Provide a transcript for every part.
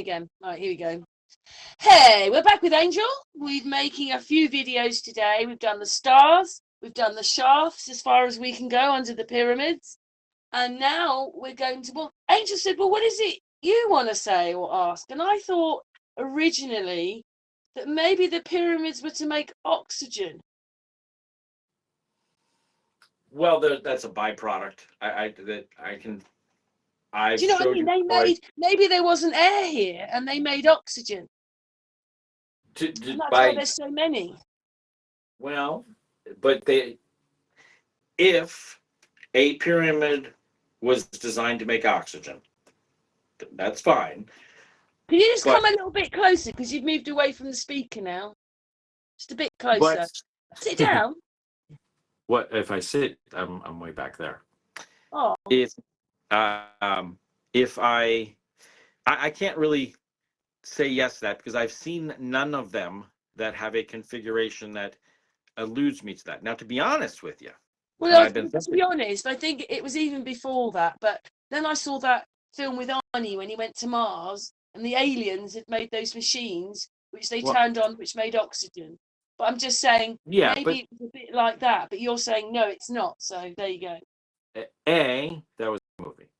again. All right, here we go. Hey, we're back with Angel. We're making a few videos today. We've done the stars, we've done the shafts as far as we can go under the pyramids. And now we're going to, well, Angel said, well, what is it you want to say or ask? And I thought originally that maybe the pyramids were to make oxygen. Well, that's a byproduct. I've Do you know what I mean? They made, maybe there wasn't air here and they made oxygen. And that's why there's so many. Well, but if a pyramid was designed to make oxygen, that's fine. Can you just come a little bit closer because you've moved away from the speaker now? Just a bit closer. Sit down. What if I sit? I'm way back there. Oh. If I can't really say yes to that because I've seen none of them that have a configuration that alludes me to that. Now, to be honest with you, well, to be honest, I think it was even before that. But then I saw that film with Arnie when he went to Mars, and the aliens had made those machines which they turned on, which made oxygen. But I'm just saying, maybe it was a bit like that. But you're saying no, it's not. So there you go. A, that was a movie.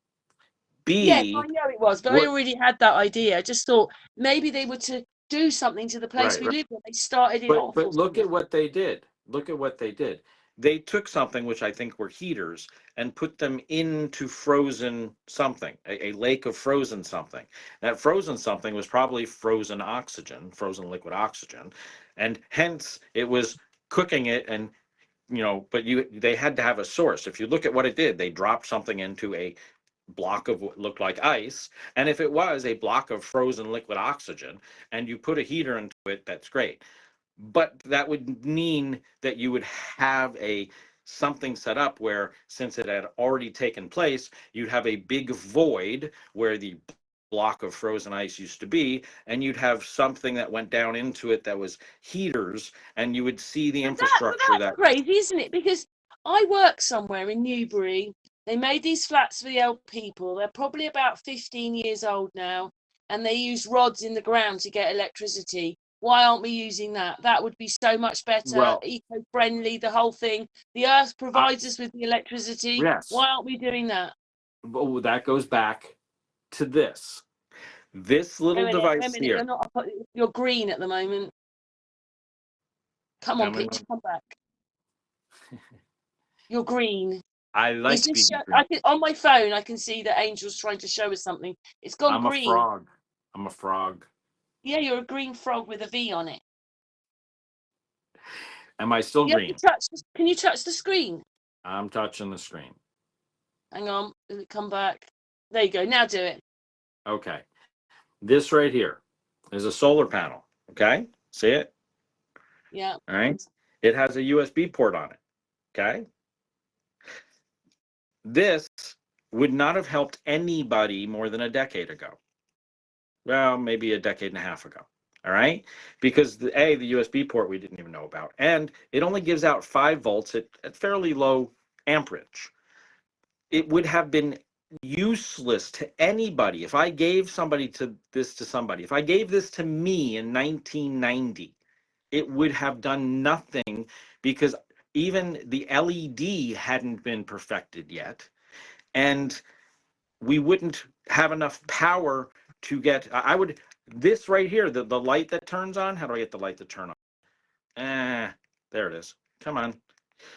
B, yes, I know it was, but I already had that idea. I just thought maybe they were to do something to the place we live in. They started it off. But look at what they did. Look at what they did. They took something which I think were heaters and put them into frozen something, a lake of frozen something. That frozen something was probably frozen oxygen, frozen liquid oxygen, and hence it was cooking it. And but they had to have a source. If you look at what it did, they dropped something into a block of what looked like ice, and if it was a block of frozen liquid oxygen and you put a heater into it, that's great. But that would mean that you would have something set up where, since it had already taken place, you'd have a big void where the block of frozen ice used to be, and you'd have something that went down into it that was heaters, and you would see the infrastructure. That's crazy, isn't it? Because I work somewhere in Newbury. They made these flats for the old people. They're probably about 15 years old now, and they use rods in the ground to get electricity. Why aren't we using that? That would be so much better, eco-friendly, the whole thing. The earth provides us with the electricity. Yes. Why aren't we doing that? Well, that goes back to this little device here. You're green at the moment. Come on, picture, come back. You're green. I like on my phone, I can see that Angel's trying to show us something. It's gone green. I'm a frog. Yeah, you're a green frog with a V on it. Am I still green? Can you touch the screen? I'm touching the screen. Hang on. Does it come back? There you go. Now do it. Okay. This right here is a solar panel. Okay. See it? Yeah. All right. It has a USB port on it. Okay. This would not have helped anybody more than a decade ago. Well, maybe a decade and a half ago. All right. Because the USB port we didn't even know about. And it only gives out 5 volts at fairly low amperage. It would have been useless to anybody if I gave this to somebody. If I gave this to me in 1990, it would have done nothing because even the LED hadn't been perfected yet. And we wouldn't have enough power to get, this right here, the light that turns on, how do I get the light to turn on? There it is. Come on.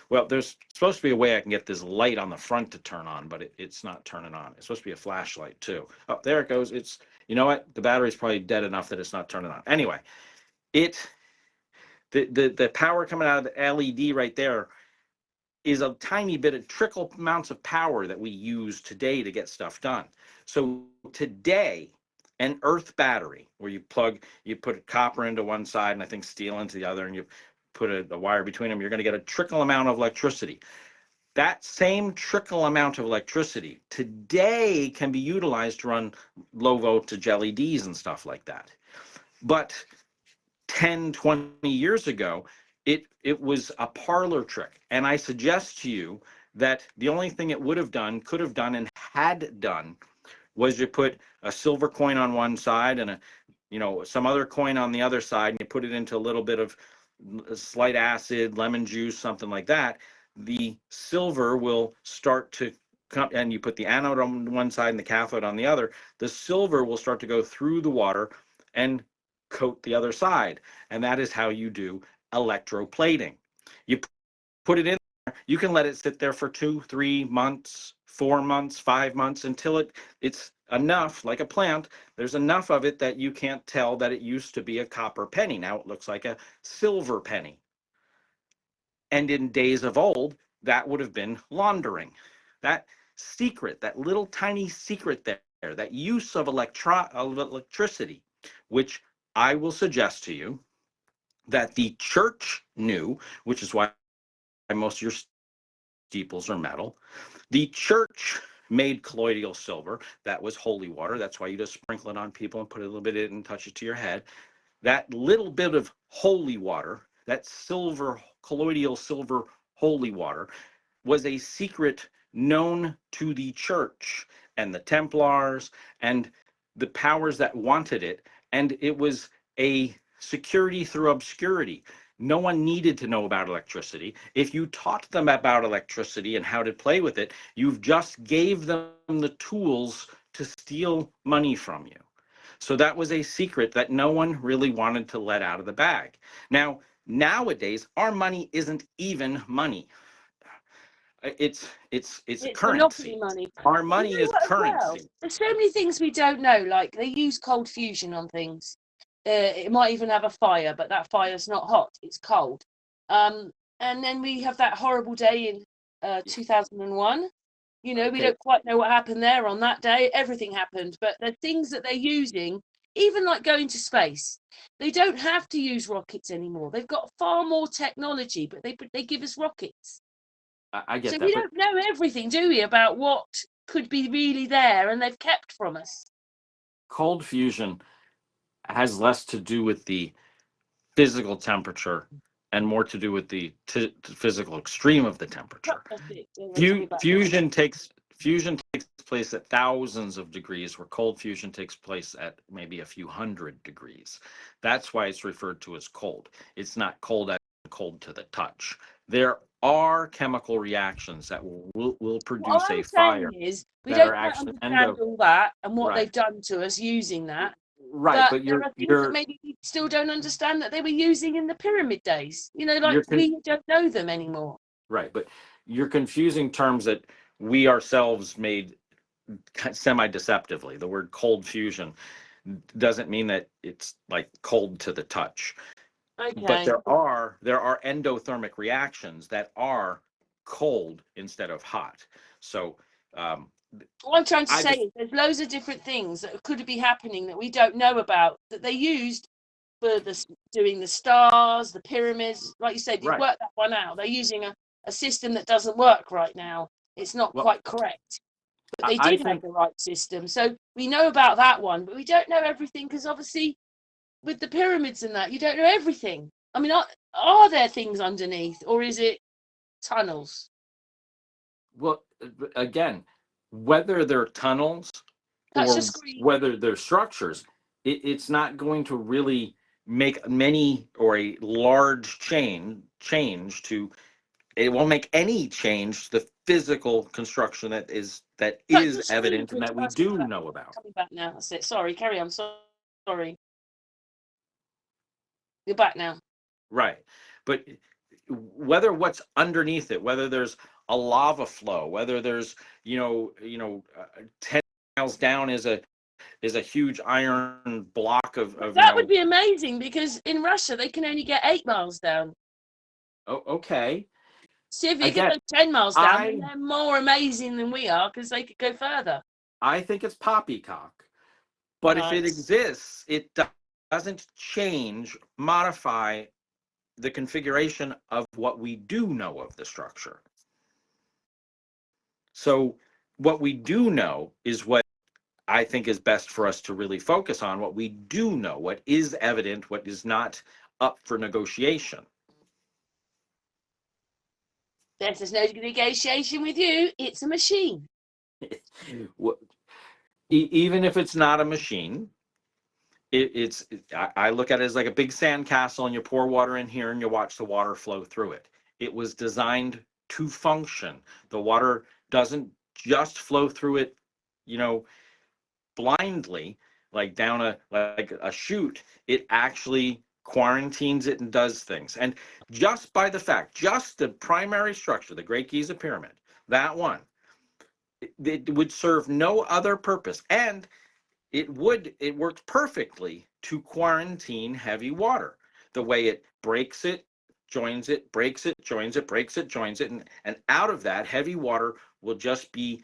Well, there's supposed to be a way I can get this light on the front to turn on, but it's not turning on. It's supposed to be a flashlight too. Oh, there it goes. You know what? The battery's probably dead enough that it's not turning on. Anyway, the power coming out of the LED right there is a tiny bit of trickle amounts of power that we use today to get stuff done. So today, an earth battery where you put copper into one side and I think steel into the other, and you put a wire between them, you're going to get a trickle amount of electricity. That same trickle amount of electricity today can be utilized to run low voltage LEDs and stuff like that. But 10, 20 years ago, it was a parlor trick. And I suggest to you that the only thing it would have done, could have done, and had done was you put a silver coin on one side and some other coin on the other side, and you put it into a little bit of slight acid, lemon juice, something like that. The silver will start to come, and you put the anode on one side and the cathode on the other. The silver will start to go through the water and coat the other side. And that is how you do electroplating. You put it in there, you can let it sit there for 2, 3 months, 4 months, 5 months until it's enough, like a plant. There's enough of it that you can't tell that it used to be a copper penny. Now it looks like a silver penny. And in days of old, that would have been laundering. That secret, that little tiny secret there, that use of electricity, which I will suggest to you that the church knew, which is why most of your steeples are metal. The church made colloidal silver. That was holy water. That's why you just sprinkle it on people and put a little bit in it and touch it to your head. That little bit of holy water, that silver, colloidal silver holy water, was a secret known to the church and the Templars and the powers that wanted it. And it was a security through obscurity. No one needed to know about electricity. If you taught them about electricity and how to play with it, you've just gave them the tools to steal money from you. So that was a secret that no one really wanted to let out of the bag. Now, nowadays, our money isn't even money. It's It's monopoly currency. money. Our You money know is what as well? currency. There's so many things we don't know. Like they use cold fusion on things. It might even have a fire, but that fire's not hot. It's cold. And then we have that horrible day in 2001. You know, we Okay, don't quite know what happened there on that day. Everything happened, but the things that they're using, even like going to space, they don't have to use rockets anymore. They've got far more technology, but they give us rockets. I So get we that, but don't know everything, do we, about what could be really there and they've kept from us. cold fusion has less to do with the physical temperature and more to do with the physical extreme of the temperature. That's it. Yeah, tell me about that. Fusion takes place at thousands of degrees, where cold fusion takes place at maybe a few hundred degrees. That's why it's referred to as cold. It's not cold as cold to the touch. There are chemical reactions that will What produce a I'm fire saying is, we that are don't quite actually understand all that and what right, they've done to us using that. right. But But there are things that maybe we still don't understand that they were using in the pyramid days. You know, like you're we don't know them anymore. right, but you're confusing terms that we ourselves made semi-deceptively. The word cold fusion doesn't mean that it's like cold to the touch, but Okay. there are endothermic reactions that are cold instead of hot. So um, What I'm trying to I say just is there's loads of different things that could be happening that we don't know about that they used for doing the stars, the pyramids. Like you said, you've right. worked that one out. They're using a system that doesn't work right now. It's not Well, quite correct. But I they I did have think the right system. So we know about that one, but we don't know everything because obviously with the pyramids and that, you don't know everything. I mean, are there things underneath or is it tunnels? well again, whether they're tunnels Touch the or screen. whether they're structures, it's not going to really make many or a large change to it won't make any change to the physical construction that Touch the is screen evident for and that we us. Coming do back. know about. Coming back now. That's it. Sorry, carry on. Sorry. You're back now. Right. But whether what's underneath it, whether there's a lava flow, whether there's 10 miles down is a huge iron block of That would be amazing because in Russia they can only get 8 miles down. oh, okay. See if you could Again, go 10 miles down, then I they're more amazing than we are because they could go further. I think it's poppycock. But if Right. it exists, it doesn't change, modify the configuration of what we do know of the structure. So what we do know is what I think is best for us to really focus on, what we do know, what is evident, what is not up for negotiation. There's no negotiation with you. It's a machine. Even if it's not a machine, I look at it as like a big sand castle, and you pour water in here and you watch the water flow through it. It was designed to function. The water doesn't just flow through it, you know, blindly, like down a chute. It actually quarantines it and does things. And just by the fact, just the primary structure, the Great Giza Pyramid, that one, it would serve no other purpose. And it works perfectly to quarantine heavy water. The way it breaks it, joins it, breaks it, joins it, breaks it, joins it, and out of that, heavy water will just be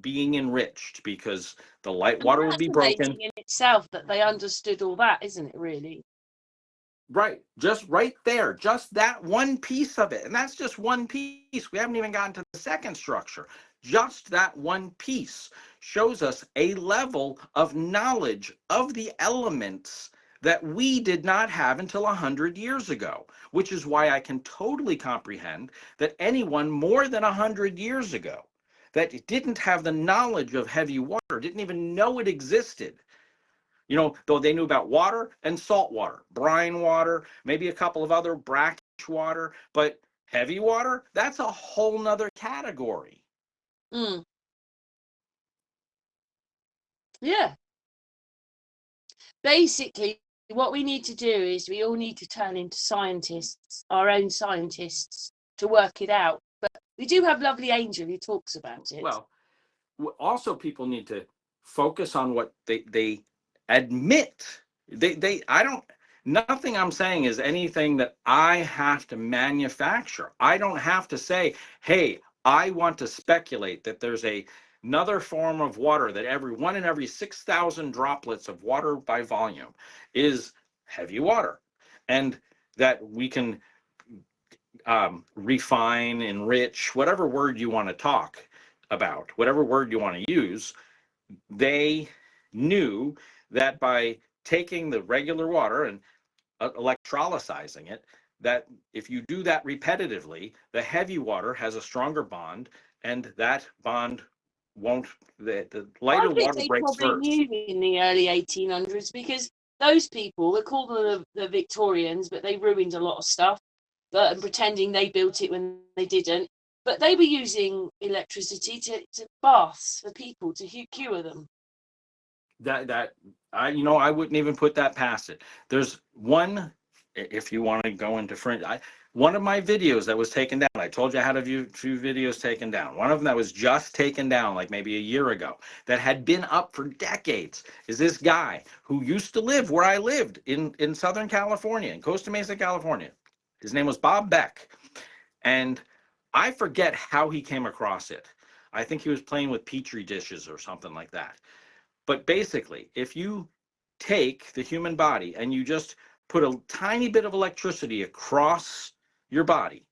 being enriched, because the light And water will that's be broken. amazing in itself that they understood all that, isn't it, really? Right, just right there, just that one piece of it. And that's just one piece. We haven't even gotten to the second structure. Just that one piece shows us a level of knowledge of the elements that we did not have until 100 years ago, which is why I can totally comprehend that anyone more than 100 years ago that didn't have the knowledge of heavy water, didn't even know it existed. You know, though they knew about water and salt water, brine water, maybe a couple of other brackish water, but heavy water, that's a whole nother category. Mm. Yeah. Basically, what we need to do is we all need to turn into scientists, our own scientists, to work it out. But we do have lovely Angel who talks about it. Well, also people need to focus on what they admit. I don't, nothing I'm saying is anything that I have to manufacture. I don't have to say, hey, I want to speculate that there's another form of water, that every one in every 6,000 droplets of water by volume is heavy water, and that we can refine, enrich, whatever word you want to talk about, whatever word you want to use. They knew that by taking the regular water and electrolyzing it, that if you do that repetitively, the heavy water has a stronger bond, and that bond won't, the I lighter think water they breaks probably first. knew in the early 1800s because those people, we call them the Victorians, but they ruined a lot of stuff, but and pretending they built it when they didn't. But they were using electricity to baths for people to cure them. That I, you know, I wouldn't even put that past it. There's one, if you want to go into fringe, one of my videos that was taken down. I told you I had a few videos taken down. One of them that was just taken down, like maybe a year ago, that had been up for decades, is this guy who used to live where I lived in Southern California, in Costa Mesa, California. His name was Bob Beck, and I forget how he came across it. I think he was playing with petri dishes or something like that. But basically, if you take the human body and you just put a tiny bit of electricity across your body,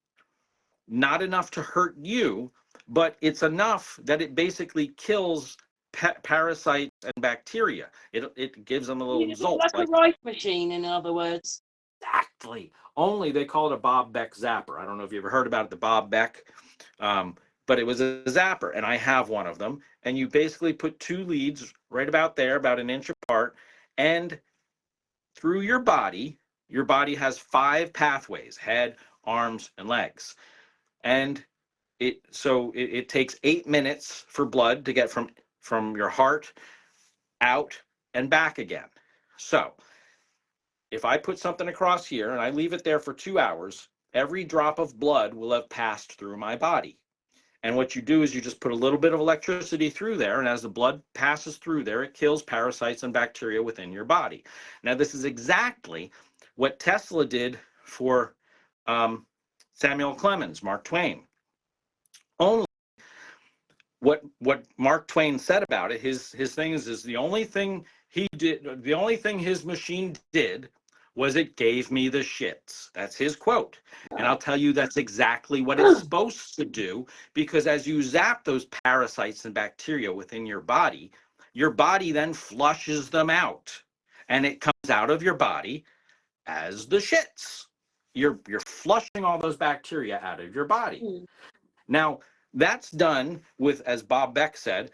not enough to hurt you, but it's enough that it basically kills parasites and bacteria. It gives them a little jolt. Like a Like, rice machine, in other words. exactly. Only they call it a Bob Beck zapper. I don't know if you ever heard about it, the Bob Beck. But it was a zapper, and I have one of them. And you basically put two leads right about there, about an inch apart, and through your body has 5 pathways: head, arms, and legs. And it takes 8 minutes for blood to get from your heart out and back again. So if I put something across here and I leave it there for 2 hours, every drop of blood will have passed through my body. And what you do is you just put a little bit of electricity through there, and as the blood passes through there, it kills parasites and bacteria within your body. Now, this is exactly what Tesla did for Samuel Clemens, Mark Twain. Only what Mark Twain said about it, his thing is the only thing he did, the only thing his machine did was it gave me the shits. That's his quote. And I'll tell you that's exactly what it's supposed to do, because as you zap those parasites and bacteria within your body then flushes them out, and it comes out of your body as the shits. You're flushing all those bacteria out of your body. Mm. Now, that's done with, as Bob Beck said,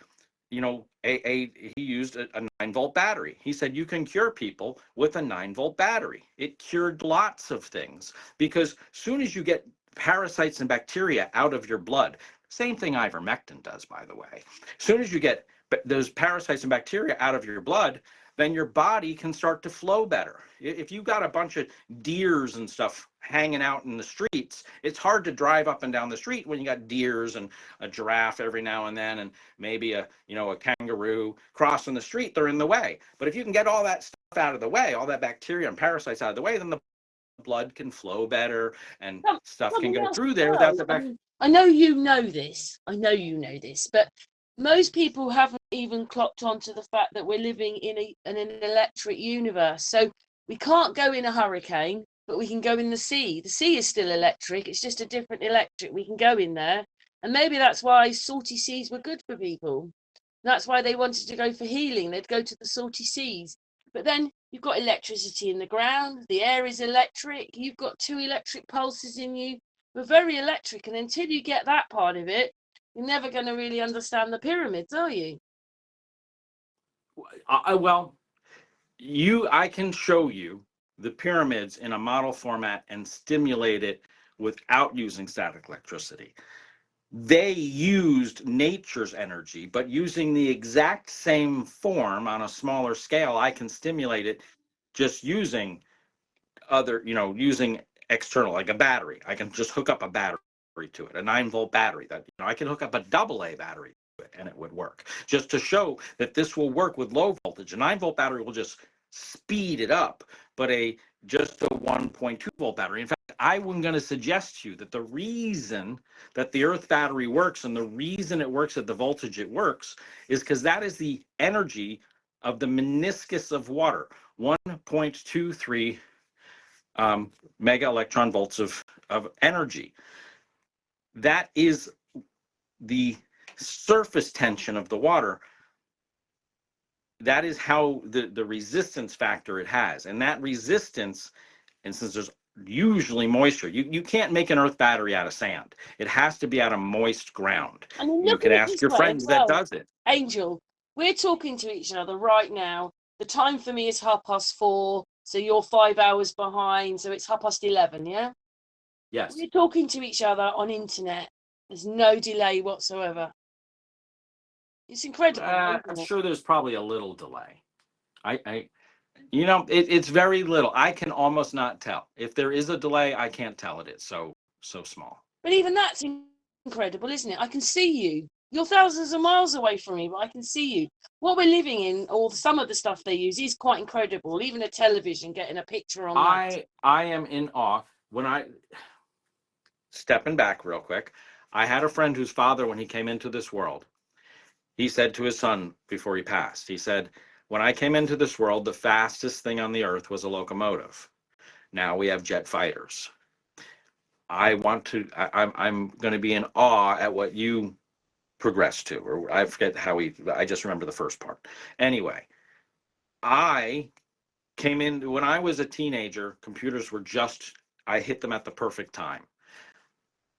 he used a 9-volt battery. He said you can cure people with a 9-volt battery. It cured lots of things because soon as you get parasites and bacteria out of your blood, same thing ivermectin does, by the way. As soon as you get those parasites and bacteria out of your blood, then your body can start to flow better. If you've got a bunch of deers and stuff hanging out in the streets, it's hard to drive up and down the street when you got deers and a giraffe every now and then, and maybe a kangaroo crossing the street. They're in the way. But if you can get all that stuff out of the way, all that bacteria and parasites out of the way, then the blood can flow better and stuff can go through there without the bacteria. I know you know this. But most people haven't even clocked onto the fact that we're living in an electric universe. So we can't go in a hurricane, but we can go in the sea. The sea is still electric. It's just a different electric. We can go in there. And maybe that's why salty seas were good for people. That's why they wanted to go for healing. They'd go to the salty seas. But then you've got electricity in the ground. The air is electric. You've got 2 electric pulses in you. We're very electric. And until you get that part of it, you're never going to really understand the pyramids, are you? Well, I can show you the pyramids in a model format and stimulate it without using static electricity. They used nature's energy, but using the exact same form on a smaller scale, I can stimulate it just using using external, like a battery. I can just hook up a battery to it, a 9-volt battery. That I can hook up a AA battery to it, and it would work. Just to show that this will work with low voltage. A 9-volt battery will just speed it up, but just a 1.2-volt battery. In fact, I'm going to suggest to you that the reason that the Earth battery works and the reason it works at the voltage it works is because that is the energy of the meniscus of water, 1.23 mega electron volts of energy. That is the surface tension of the water. That is how the resistance factor it has. And that resistance, and since there's usually moisture, you can't make an Earth battery out of sand. It has to be out of moist ground. I mean, You can ask your friend that does it. Angel, we're talking to each other right now. The time for me is 4:30, so you're 5 hours behind, so it's 11:30, yeah? Yes. We're talking to each other on internet. There's no delay whatsoever. It's incredible. I'm sure there's probably a little delay. It's very little. I can almost not tell. If there is a delay, I can't tell it. It's so small. But even that's incredible, isn't it? I can see you. You're thousands of miles away from me, but I can see you. What we're living in, or some of the stuff they use, is quite incredible. Even a television, getting a picture on that. I am in awe. Stepping back real quick, I had a friend whose father, when he came into this world, he said to his son before he passed, he said, when I came into this world, the fastest thing on the earth was a locomotive. Now we have jet fighters. I'm going to be in awe at what you progressed to, or I forget I just remember the first part. Anyway, I came in when I was a teenager, computers were I hit them at the perfect time.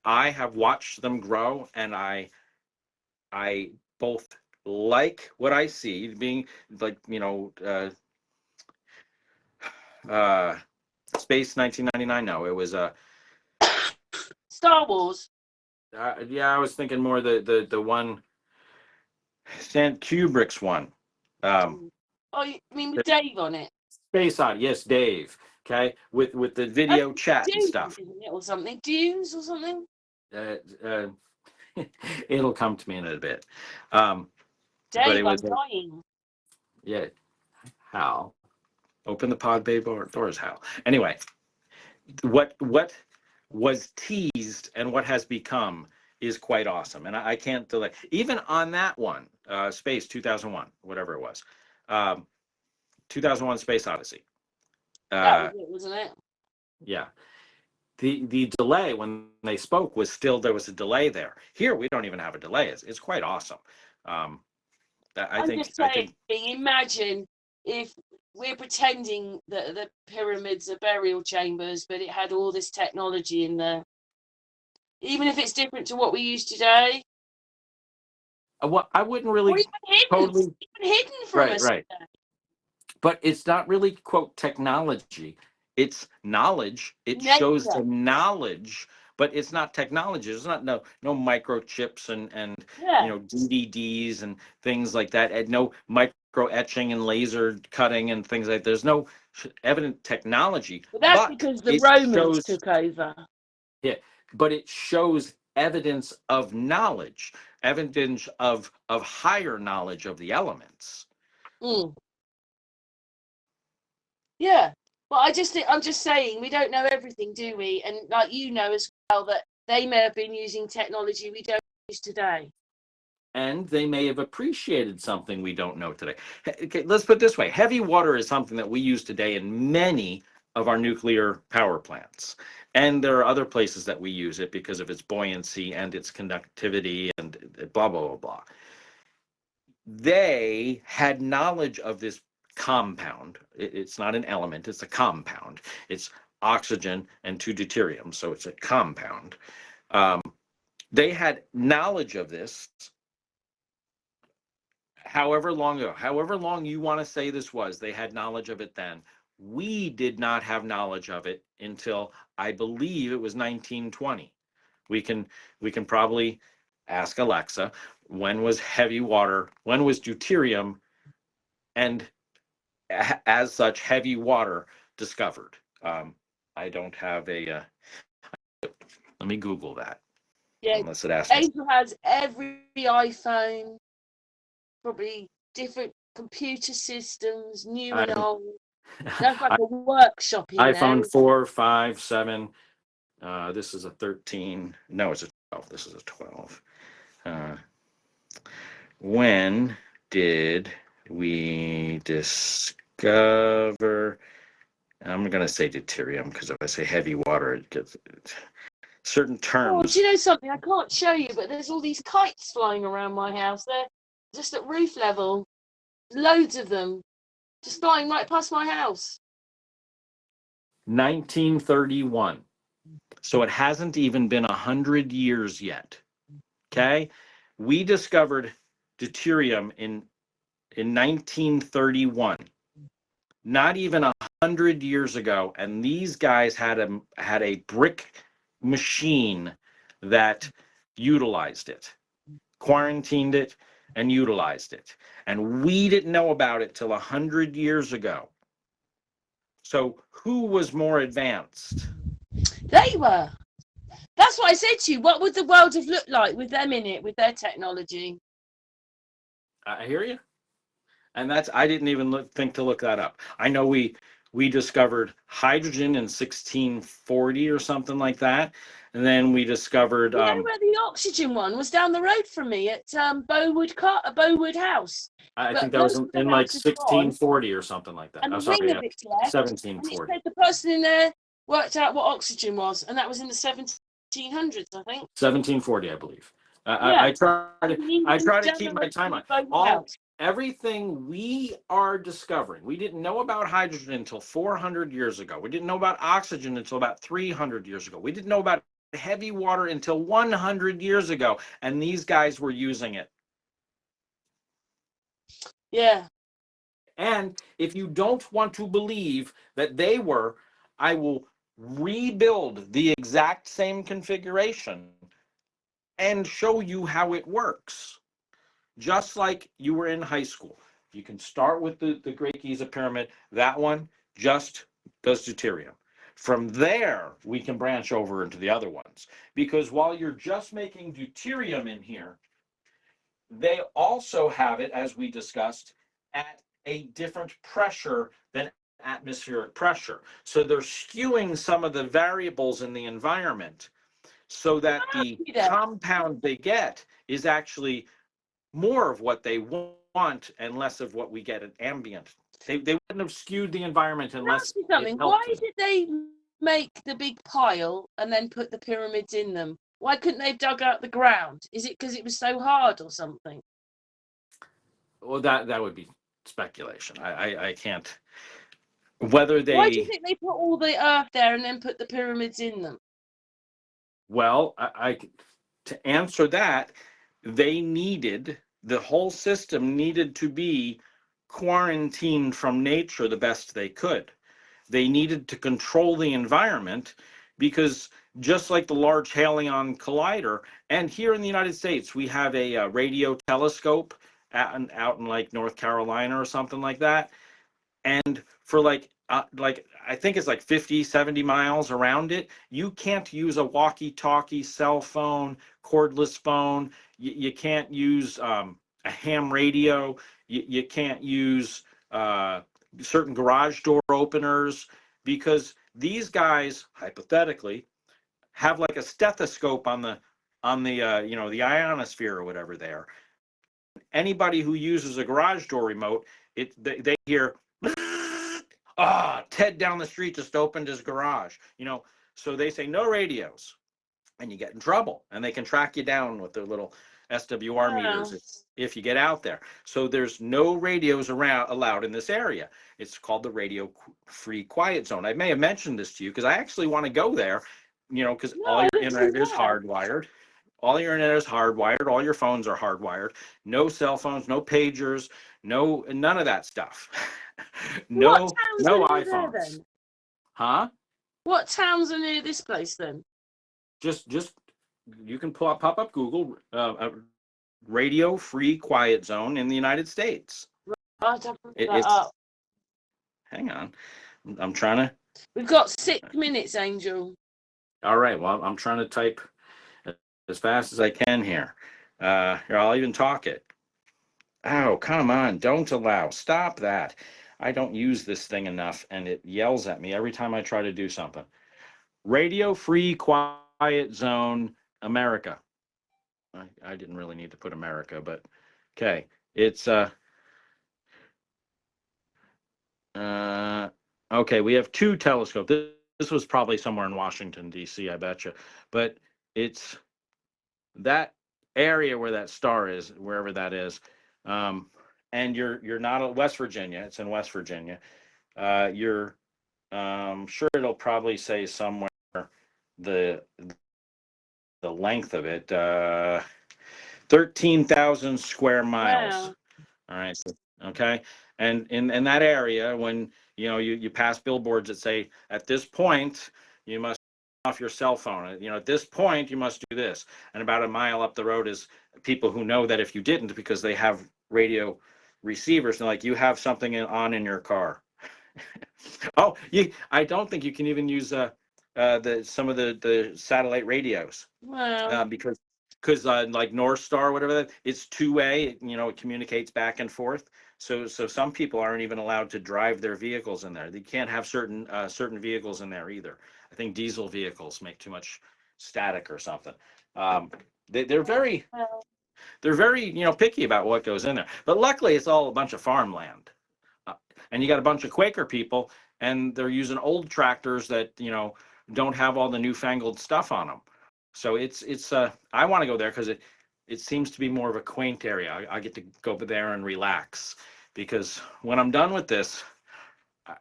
I have watched them grow, and I both like what I see, being like, Space 1999. No, it was Star Wars. Yeah, I was thinking more the one, Kubrick's one. You mean with Dave on it? Space Odyssey, yes, Dave. Okay, with the video chat and stuff. Or something, Dunes or something. It'll come to me in a bit. Dave, I'm dying. Yeah, Hal, open the pod bay doors, Hal. Anyway, what was teased and what has become is quite awesome, and I can't delay. Even on that one, Space 2001, whatever it was, 2001 Space Odyssey. That was it, wasn't it? Yeah. The delay when they spoke was still, there was a delay there. Here we don't even have a delay. It's quite awesome. I think imagine if we're pretending that the pyramids are burial chambers, but it had all this technology in there. Even if it's different to what we use today. Well, I wouldn't Or really totally. even hidden from Right, us. right. But it's not really, quote, technology. It's knowledge. It shows Nature. the knowledge, but it's not technology. There's not no microchips and Yeah. DVDs and things like that, and no micro etching and laser cutting and things like that. There's no evident technology, But that's but because the it Romans shows, took over. yeah, but it shows evidence of knowledge, evidence of higher knowledge of the elements. Mm. Yeah. Well, I'm just saying we don't know everything, do we? And like you know as well that they may have been using technology we don't use today. And they may have appreciated something we don't know today. Okay, let's put it this way. Heavy water is something that we use today in many of our nuclear power plants. And there are other places that we use it because of its buoyancy and its conductivity and blah, blah, blah, blah. They had knowledge of this compound. It's not an element, it's a compound. It's oxygen and two deuterium, so it's a compound. They had knowledge of this however long ago, however long you want to say this was, they had knowledge of it then. We did not have knowledge of it until I believe it was 1920. We can probably ask Alexa, when was heavy water, when was deuterium and as such heavy water discovered? I don't have a let me Google that Yeah. unless it asks me. Angel has every iPhone, probably different computer systems, new and I'm old. That's like a workshop in there. iPhone 4, 5, 7. This is a 13. No, it's a 12. This is a 12. Uh, when did we discover? I'm going to say deuterium because if I say heavy water, it gets certain Oh, do terms. you know something? I can't show you, but there's all these kites flying around my house. They're just at roof level. Loads of them just flying right past my house. 1931. So it hasn't even been 100 years yet. Okay, we discovered deuterium in 1931. Not even 100 years ago, and these guys had a brick machine that utilized it, quarantined it, and utilized it, and we didn't know about it till 100 years ago. So who was more advanced? They were. That's what I said to you. What would the world have looked like with them in it, with their technology? I hear you. And that's, I didn't even think to look that up. I know we discovered hydrogen in 1640 or something like that, and then we discovered You know where the oxygen one was down the road from me at Bowood House. I think But that was most of in the like house is gone, 1640 or something like that. and I'm the wing sorry, of it's left. And it 1740. said the person in there worked out what oxygen was, and that was in the 1700s, I think. 1740, I believe. Yeah, I in England, try to down keep the my road from me, timeline. Bowood All House. everything we are discovering, we didn't know about hydrogen until 400 years ago. We didn't know about oxygen until about 300 years ago. We didn't know about heavy water until 100 years ago, and these guys were using it. Yeah. And if you don't want to believe that they were, I will rebuild the exact same configuration and show you how it works. Just like you were in high school. You can start with the Great Giza Pyramid. That one just does deuterium. From there, we can branch over into the other ones. Because while you're just making deuterium in here, they also have it, as we discussed, at a different pressure than atmospheric pressure. So they're skewing some of the variables in the environment so that the compound they get is actually more of what they want and less of what we get at ambient. They wouldn't have skewed the environment unless it Why helped them. did they make the big pile and then put the pyramids in them? Why couldn't they have dug out the ground? Is it because it was so hard or something? Well, that would be speculation. I can't. Whether Why do you they, think they put all the earth there and then put the pyramids in them? well, I to answer that, they needed the whole system needed to be quarantined from nature the best they could. They needed to control the environment because just like the Large Hadron Collider, and here in the United States, we have a radio telescope out in like North Carolina or something like that. And for like I think it's like 50, 70 miles around it, you can't use a walkie-talkie, cell phone, cordless phone. You can't use a ham radio. You can't use certain garage door openers because these guys hypothetically have like a stethoscope on the the ionosphere or whatever there. Anybody who uses a garage door remote, they hear Ted down the street just opened his garage, so they say no radios, and you get in trouble, and they can track you down with their little SWR meters if you get out there. So there's no radios allowed in this area. It's called the radio free quiet zone. I may have mentioned this to you because I actually want to go there, because all your internet is hardwired. All your internet is hardwired. All your phones are hardwired. No cell phones, no pagers, none of that stuff. no iPhones. Huh? What towns are near this place then? Just you can pop up Google radio free quiet zone in the United States. I'll have to put that up. Hang on, I'm trying to. We've got 6 minutes, Angel. All right. Well, I'm trying to type as fast as I can here. Here, I'll even talk it. Oh, come on. Don't allow. Stop that. I don't use this thing enough, and it yells at me every time I try to do something. Radio Free Quiet Zone America. I didn't really need to put America, but okay. It's okay, we have 2 telescopes. This was probably somewhere in Washington, D.C., I betcha. But it's that area where that star is, wherever that is. And you're not at West Virginia. It's in West Virginia. You're sure it'll probably say somewhere the length of it. 13,000 square miles. Wow. All right. So, okay. And in that area, when you pass billboards that say at this point you must off your cell phone, at this point you must do this, and about a mile up the road is people who know that if you didn't, because they have radio receivers, and like you have something on in your car. I don't think you can even use some of the satellite radios. Wow. Because like North Star, whatever it's 2-way. It communicates back and forth. So some people aren't even allowed to drive their vehicles in there. They can't have certain vehicles in there either. I think diesel vehicles make too much static or something. They're very picky about what goes in there. But luckily, it's all a bunch of farmland, and you got a bunch of Quaker people, and they're using old tractors that don't have all the newfangled stuff on them. So it's I want to go there because it seems to be more of a quaint area. I get to go there and relax, because when I'm done with this,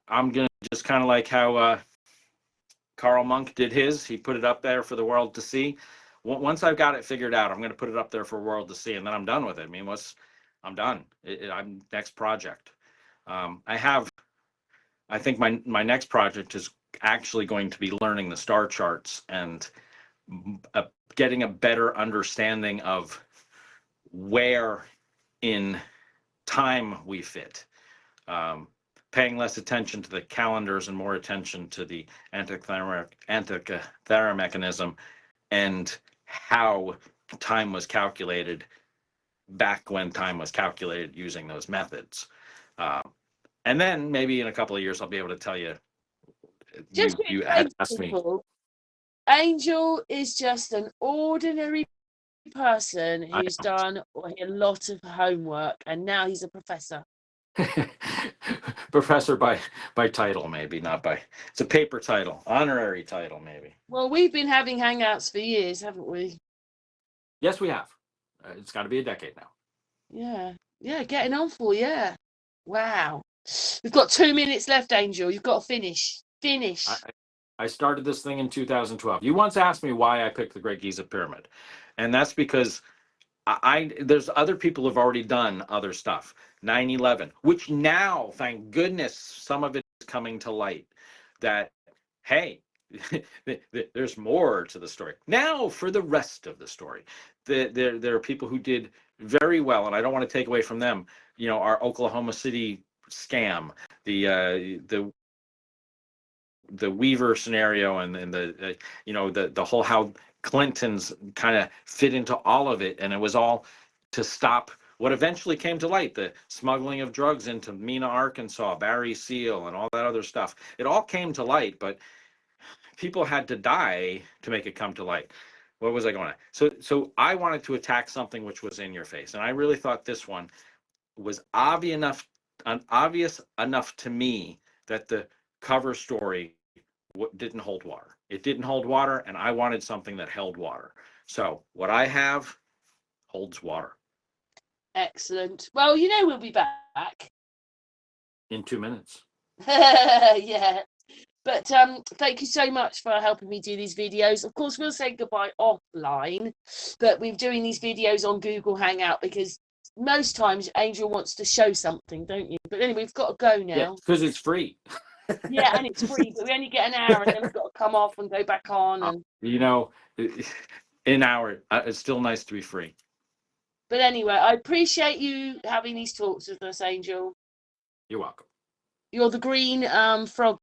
I'm gonna just kind of like how Karl Monk did his. He put it up there for the world to see. Once I've got it figured out, I'm going to put it up there for the world to see, and then I'm done with it. I mean, I'm done. I'm next project. I think my next project is actually going to be learning the star charts and getting a better understanding of where in time we fit. Paying less attention to the calendars and more attention to the Antikythera mechanism and how time was calculated back when time was calculated using those methods. And then maybe in a couple of years, I'll be able to tell you. You had asked me. Angel is just an ordinary person who's done a lot of homework, and now he's a professor. Professor by title, maybe not by. It's a paper title, honorary title, maybe. Well, we've been having hangouts for years, haven't we? Yes, we have. It's got to be a decade now. Yeah, getting on for Wow. We've got 2 minutes left, Angel. You've got to finish. I started this thing in 2012. You once asked me why I picked the Great Giza Pyramid, and that's because there's other people who've already done other stuff. 9/11, which now, thank goodness, some of it is coming to light. That, hey, there's more to the story. Now for the rest of the story, there are people who did very well, and I don't want to take away from them. You know, our Oklahoma City scam, the Weaver scenario, and the you know, the whole how Clinton's kind of fit into all of it, and it was all to stop what eventually came to light, the smuggling of drugs into Mena, Arkansas, Barry Seal, and all that other stuff. It all came to light, but people had to die to make it come to light. What was I going to? So I wanted to attack something which was in your face, and I really thought this one was obvious enough to me that the cover story didn't hold water. It didn't hold water, and I wanted something that held water. So what I have holds water. Excellent. Well, you know, we'll be back In 2 minutes. yeah. But thank you so much for helping me do these videos. Of course, we'll say goodbye offline, but we're doing these videos on Google Hangout because most times Angel wants to show something, don't you? But anyway, we've got to go now. Yeah, because it's free. Yeah, and it's free, but we only get an hour, and then we've got to come off and go back on. And you know, an hour, it's still nice to be free. But anyway, I appreciate you having these talks with us, Angel. You're welcome. You're the green frog